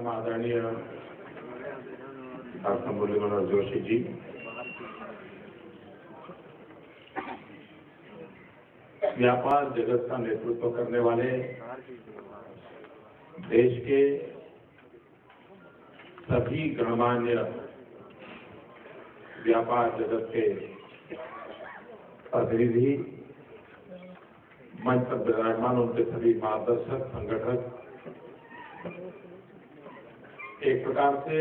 परम आदरणीय डॉक्टर मुरली मनोहर जोशी जी, व्यापार जगत का नेतृत्व करने वाले देश के सभी गणमान्य व्यापार जगत के प्रतिनिधि, मंच पर विराजमान उनके सभी मार्गदर्शक, संगठक, एक प्रकार से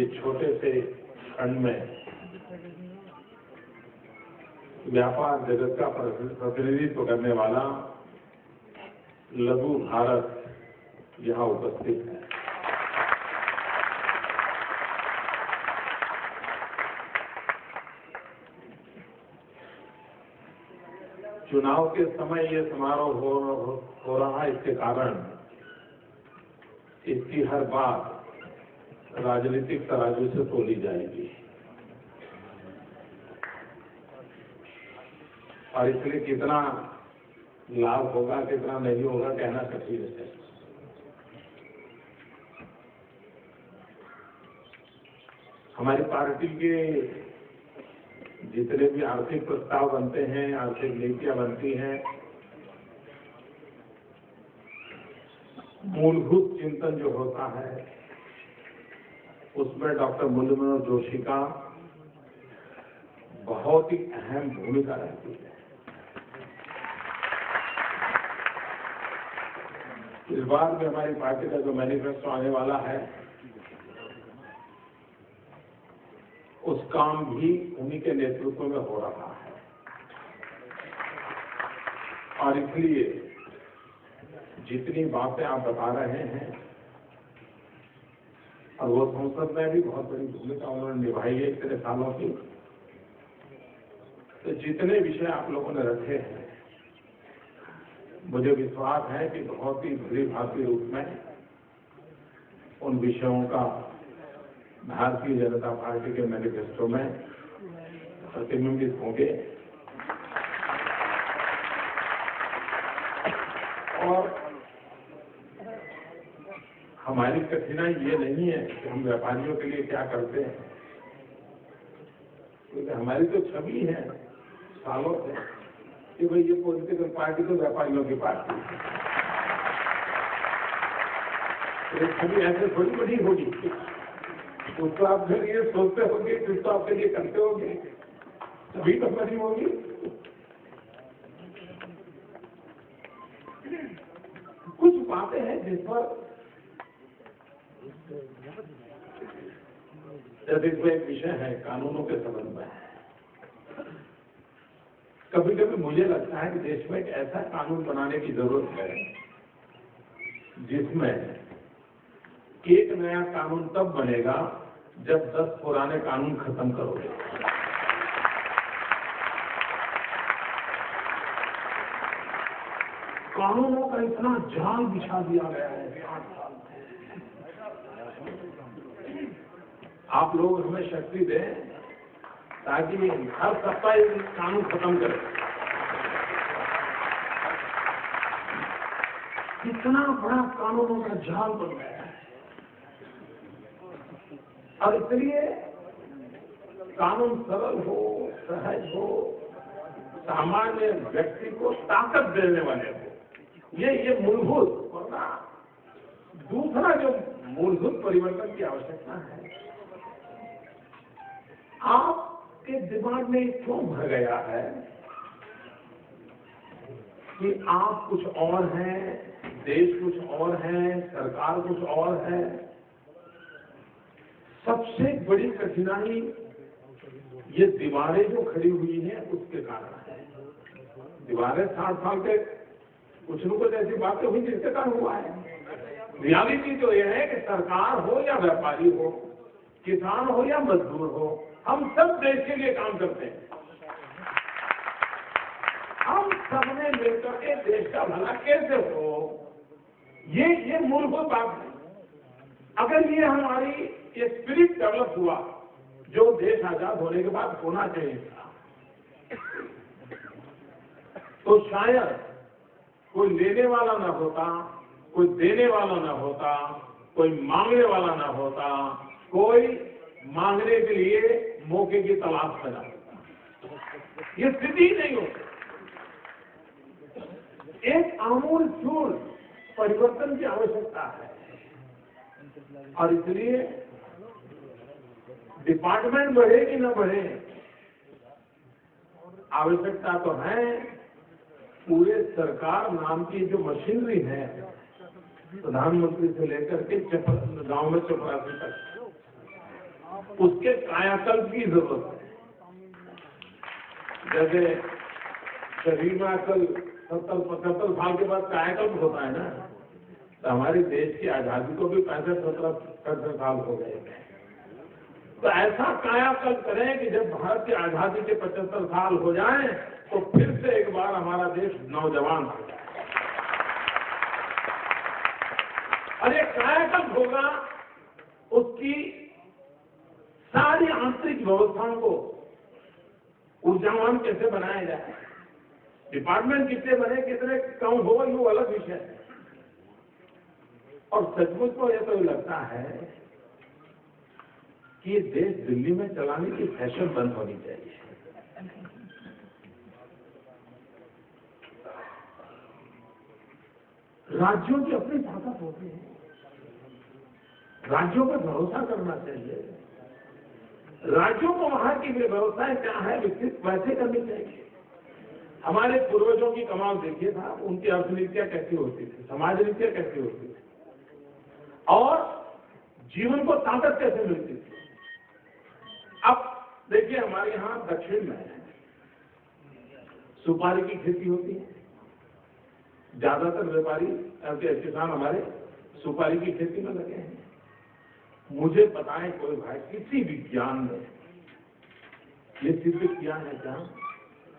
इस छोटे से खंड में व्यापार जगत का प्रतिनिधित्व करने वाला लघु भारत यहाँ उपस्थित है। चुनाव के समय ये समारोह हो रहा है, इसके कारण इसकी हर बात राजनीतिक तराजू से तोली जाएगी और इसलिए कितना लाभ होगा कितना नहीं होगा कहना कठिन है। हमारी पार्टी के जितने भी आर्थिक प्रस्ताव बनते हैं, आर्थिक नीतियां बनती हैं, मूलभूत चिंतन जो होता है उसमें डॉक्टर मुरली मनोहर जोशी का बहुत ही अहम भूमिका रहती है। इस बार में हमारी पार्टी का जो मैनिफेस्टो आने वाला है उस काम भी उन्हीं के नेतृत्व में हो रहा है और इसलिए जितनी बातें आप बता रहे हैं और वो संसद में भी बहुत बड़ी भूमिका उन्होंने निभाई है इतने सालों की, तो जितने विषय आप लोगों ने रखे हैं मुझे विश्वास है कि बहुत ही भली भांति रूप में उन विषयों का भारतीय जनता पार्टी के मैनिफेस्टो में प्रतिबिंबित होंगे और हमारी कठिनाई ये नहीं है कि हम व्यापारियों के लिए क्या करते हैं, क्योंकि हमारी तो छवि है सालों से कि भाई ये पॉलिटिकल पार्टी तो व्यापारियों की पार्टी है। तो छवि ऐसे थोड़ी बड़ी होगी, कुछ तो आप फिर ये सोचते होंगे, कुछ तो आपके लिए करते होंगे, तभी तो बनी होगी। कुछ बातें हैं जिस पर जब इसमें एक विषय है कानूनों के संबंध में, कभी कभी मुझे लगता है कि देश में एक ऐसा कानून बनाने की जरूरत है जिसमें एक नया कानून तब बनेगा जब 10 पुराने कानून खत्म करोगे। कानूनों का इतना जाल बिछा दिया गया है 8 साल में। आप लोग हमें शक्ति दें ताकि हर सप्ताह एक कानून खत्म करें। इतना बड़ा कानूनों का जाल बन गया है और इसलिए कानून सरल हो, सहज हो, सामान्य व्यक्ति को ताकत देने वाले हो, ये मूलभूत। वरना दूसरा जो मूलभूत परिवर्तन की आवश्यकता है, आपके दिमाग में क्यों भर गया है कि आप कुछ और हैं, देश कुछ और है, सरकार कुछ और है। सबसे बड़ी कठिनाई ये दीवारें जो खड़ी हुई हैं उसके कारण है। दीवारें 60 साल के कुछ न कुछ ऐसी बातें हुई जिसके कारण हुआ है। रियलिटी तो यह है कि सरकार हो या व्यापारी हो, किसान हो या मजदूर हो, हम सब देश के लिए काम करते हैं। हम सबने मिलकर के देश का भला कैसे हो, ये मूलभूत बात है। अगर ये हमारी ये स्पिरिट डेवलप हुआ जो देश आजाद होने के बाद होना चाहिए था, तो शायद कोई लेने वाला ना होता, कोई देने वाला ना होता, कोई मांगने वाला ना होता, कोई मांगने के लिए मौके की तलाश में ना होता, ये स्थिति नहीं होती। एक आमूल-चूल परिवर्तन की आवश्यकता है और इसलिए डिपार्टमेंट बढ़े कि न बढ़े, आवश्यकता तो है पूरे सरकार नाम की जो मशीनरी है, प्रधानमंत्री से लेकर के गांव में चपरासी तक, उसके कायाकल्प की जरूरत है। जैसे शरीर में आजकल 70-75 साल के बाद कायाकल्प होता है ना, तो हमारे देश की आजादी को भी 65-70 साल हो गए। तो ऐसा कायाकल्प करें कि जब भारत की आजादी के 75 साल हो जाएं, तो फिर से एक बार हमारा देश नौजवान हो जाए। और ये कायाकल्प होगा, उसकी सारी आंतरिक व्यवस्थाओं को ऊर्जावान कैसे बनाया जाए, डिपार्टमेंट कितने बने कितने कम हो, ये अलग विषय है। और सचमुच को यह तो लगता है कि ये देश दिल्ली में चलाने की फैशन बंद होनी चाहिए। राज्यों की अपनी ताकत होती है, राज्यों पर भरोसा करना चाहिए, राज्यों को वहां की व्यवस्थाएं क्या है विकसित वैसे करनी चाहिए। हमारे पूर्वजों की कमाल देखिए था, उनकी अर्थनीतियां कैसी होती थी, समाज नीतियां कैसी होती थी और जीवन को ताकत कैसे मिलती थी। अब देखिए हमारे यहां दक्षिण में सुपारी की खेती होती है, ज्यादातर व्यापारी किसान हमारे सुपारी की खेती में लगे हैं। मुझे बताएं कोई भाई किसी विज्ञान में ये सिद्ध किया है क्या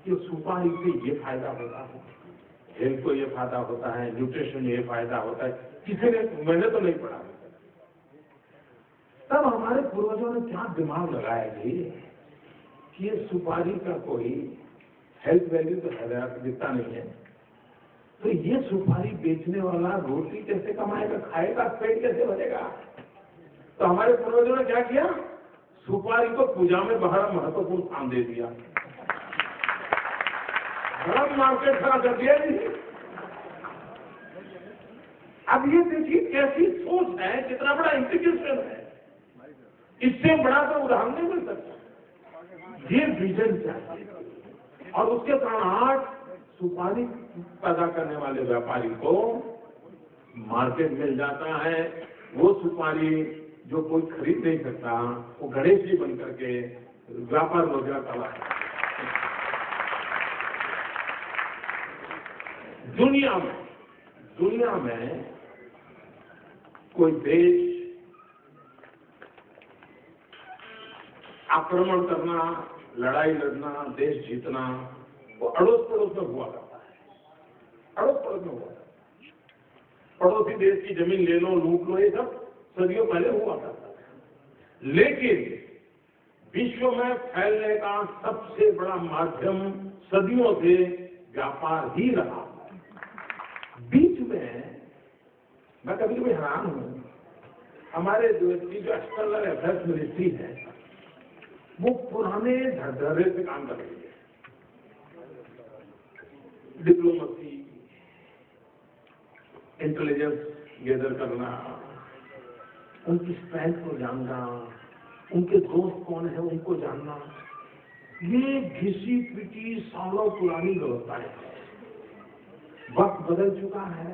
कि सुपारी से ये फायदा होता है, हेल्थ को ये फायदा होता है, न्यूट्रिशन में ये फायदा होता है, किसी ने, मैंने तो नहीं पढ़ा। तब हमारे पूर्वजों ने क्या दिमाग लगाया कि ये सुपारी का कोई हेल्थ वैल्यू तो है दिखता नहीं है, तो ये सुपारी बेचने वाला रोटी कैसे कमाएगा, खाएगा, पेट कैसे भरेगा। तो हमारे पूर्वजों ने क्या किया, सुपारी को पूजा में बड़ा महत्वपूर्ण स्थान दे दिया, बड़ा मार्केट खड़ा कर दिया। अब ये देखिए कैसी सोच है, कितना बड़ा इंटीग्रेशन है, इससे बड़ा तो उदाहरण नहीं मिल सकता। ये विजन चाहिए और उसके कारण आज सुपारी पैदा करने वाले व्यापारी को मार्केट मिल जाता है। वो सुपारी जो कोई खरीद नहीं सकता, वो गणेश जी बन करके व्यापार वगैरह चला। दुनिया में कोई देश आक्रमण करना, लड़ाई लड़ना, देश जीतना, वो अड़ोस पड़ोस में हुआ करता है, अड़ोस पड़ोस में हुआ। पड़ोसी देश की जमीन ले लो, लूट लो, ये सब सदियों पहले हुआ करता है। लेकिन विश्व में फैलने का सबसे बड़ा माध्यम सदियों से व्यापार ही रहा। बीच में मैं कभी कभी हैरान हूं, हमारे जो एक्सटर्नल अफेयर्स मिनिस्ट्री है वो पुराने धड़धड़े से काम कर रही है। डिप्लोमेसी, इंटेलिजेंस गैदर करना, उनकी स्ट्रेंथ को जानना, उनके दोस्त कौन है उनको जानना, ये घिसी पिटी सालों पुरानी व्यवस्थाएं हैं। वक्त बदल चुका है।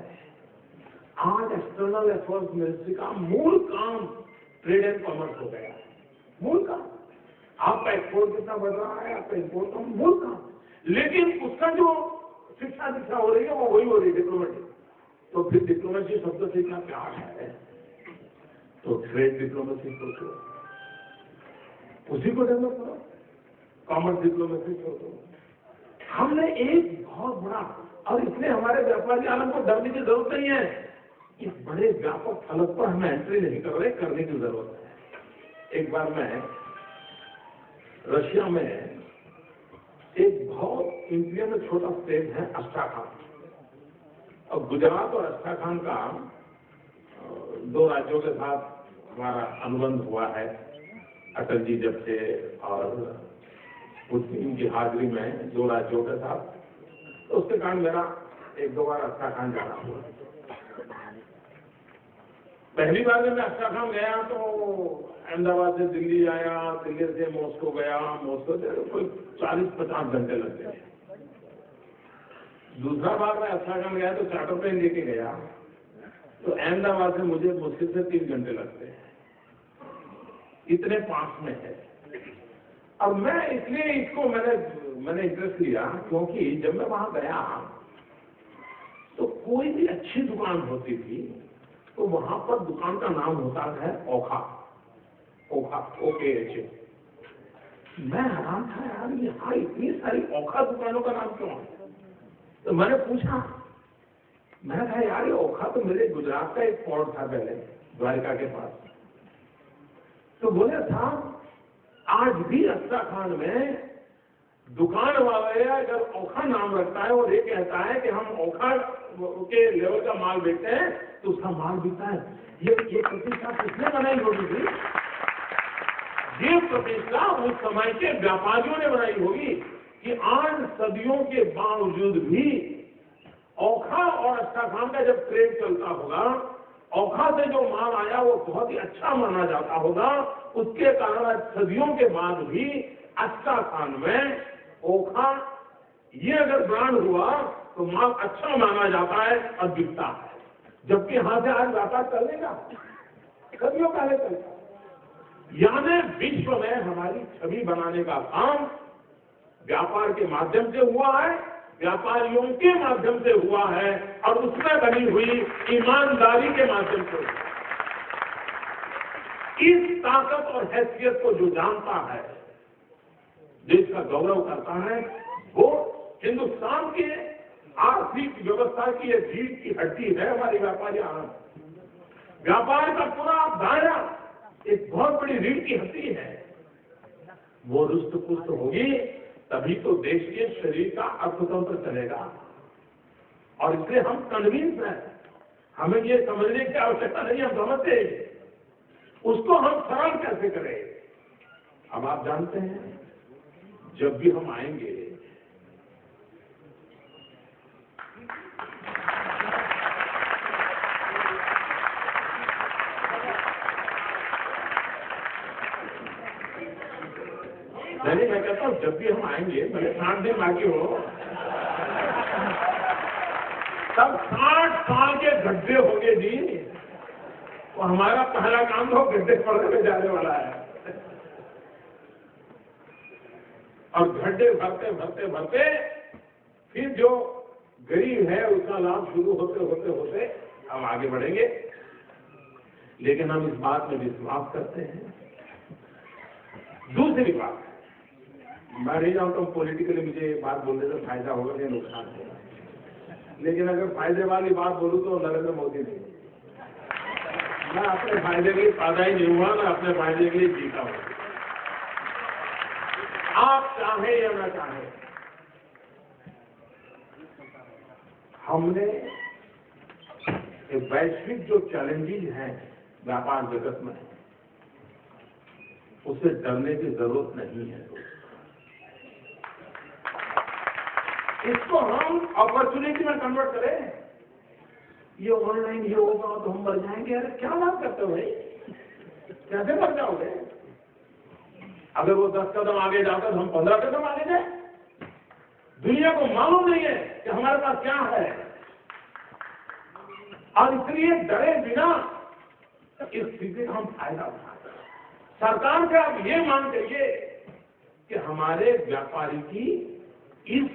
आज एक्सटर्नल अफेयर्स मिनिस्ट्री का मूल काम ट्रेड एंड कॉमर्स हो गया है। मूल काम, आपका एक्सपोर्ट कितना बढ़ रहा है, आपका इंपोर्ट का मूल काम। लेकिन उसका जो शिक्षा दीक्षा हो रही है वो वही हो रही है, डिप्लोमेटिक। तो फिर डिप्लोमेसी शब्द से क्या प्यार है, तो ट्रेड डिप्लोमेसी सोचो, उसी को डेवलप करो, कॉमर्स डिप्लोमेसी सोचो। हमने एक बहुत बड़ा, और इसलिए हमारे व्यापारी आलम को डरने की जरूरत नहीं है। इस बड़े व्यापक फलक पर हमें एंट्री नहीं कर रहे, करने की जरूरत है। एक बार मैं रशिया में एक बहुत इंडिया में छोटा स्टेट है अस्ट्राखान, और गुजरात और अस्ट्राखान का 2 राज्यों के साथ हमारा अनुबंध हुआ है, अटल जी जब थे और पुतिन की हाजिरी में 2 राज्यों के साथ, तो उसके कारण मेरा 1-2 बार अस्ट्राखान जाना हुआ। पहली बार जब मैं अस्ट्राखान गया तो अहमदाबाद से दिल्ली आया, दिल्ली से मॉस्को गया, मॉस्को से कोई 40-50 घंटे लग गए। दूसरा बार मैं अस्ट्राखान गया तो चार्टर प्लेन लेके गया, तो अहमदाबाद से मुझे मुश्किल से 3 घंटे लगते हैं, इतने पास में है। और मैं इसलिए इसको मैंने इंटरेस्ट लिया क्योंकि जब मैं वहां गया तो कोई भी अच्छी दुकान होती थी तो वहां पर दुकान का नाम होता है ओखा, OKHA। मैं हैरान था यार, यहाँ इतनी सारी ओखा दुकानों का नाम क्यों है? तो मैंने पूछा, मैंने कहा यार ये ओखा तो मेरे गुजरात का एक पोर्ट था पहले, द्वारका के पास। तो बोले साहब आज भी अस्ट्राखान में दुकान वाले अगर ओखा नाम रखता है और ये कहता है कि हम ओखा के लेवल का माल बेचते हैं तो उसका माल बिकता है। ये प्रतिष्ठा किसने बनाई होगी थी? ये प्रतिष्ठा उस समय के व्यापारियों ने बनाई होगी कि 8 सदियों के बावजूद भी ओखा और अस्ट्राखान का जब ट्रेड चलता होगा, ओखा से जो माल आया वो बहुत ही अच्छा माना जाता होगा, उसके कारण सदियों के बाद भी अस्ट्राखान में ओखा ये अगर ब्रांड हुआ तो माल अच्छा माना जाता है और बिकता है। जबकि यहां से आज व्यापार चलेगा, सदियों पहले चलता। यानी विश्व में हमारी छवि बनाने का काम व्यापार के माध्यम से हुआ है, व्यापारियों के माध्यम से हुआ है और उसमें बनी हुई ईमानदारी के माध्यम से। इस ताकत और हैसियत को जो जानता है, देश का गौरव करता है, वो हिंदुस्तान के आर्थिक व्यवस्था की ये रीढ़ की हड्डी है हमारी व्यापारी आनंद। व्यापार का पूरा दायरा एक बहुत बड़ी रीढ़ की हड्डी है। वो रुष्ट पुष्ट होगी तभी तो देश के शरीर का अर्थतंत्र चलेगा। और इसलिए हम कन्विंस हैं, हमें ये समझने की आवश्यकता नहीं, हम समझते उसको हम सरल कैसे करें। अब आप जानते हैं जब भी हम आएंगे नहीं, मैं कहता हूं जब भी हम आएंगे, भले 60 दिन बाकी हो, तब 60 साल के गड्ढे होंगे जी। तो हमारा पहला काम तो गड्ढे पड़ने में जाने वाला है। और गड्ढे भरते भरते भरते फिर जो गरीब है उसका लाभ शुरू होते होते होते हम आगे बढ़ेंगे। लेकिन हम इस बात में विश्वास करते हैं। दूसरी बात, मैं नहीं जानता हूं पॉलिटिकली मुझे बात बोलने से फायदा होगा या नुकसान होगा, लेकिन अगर फायदे वाली बात बोलूं तो नरेंद्र मोदी नहीं। मैं अपने फायदे के लिए पैदा ही नहीं हुआ, मैं अपने फायदे के लिए जीता हूं। आप चाहे या ना चाहे, हमने वैश्विक जो चैलेंजेस हैं व्यापार जगत में, उससे डरने की जरूरत नहीं है। इसको हम अपॉर्चुनिटी में कन्वर्ट करें। ये ऑनलाइन ये होगा तो हम बढ़ जाएंगे। अरे क्या बात करते हो भाई, कैसे बढ़ जाओगे? अगर वो 10 कदम आगे जाता तो हम 15 कदम आगे जाए। दुनिया को मालूम नहीं है कि हमारे पास क्या है, और इसलिए डरे बिना इस स्थिति का हम फायदा उठाते हैं। सरकार से आप ये मांग करिए कि हमारे व्यापारी की इस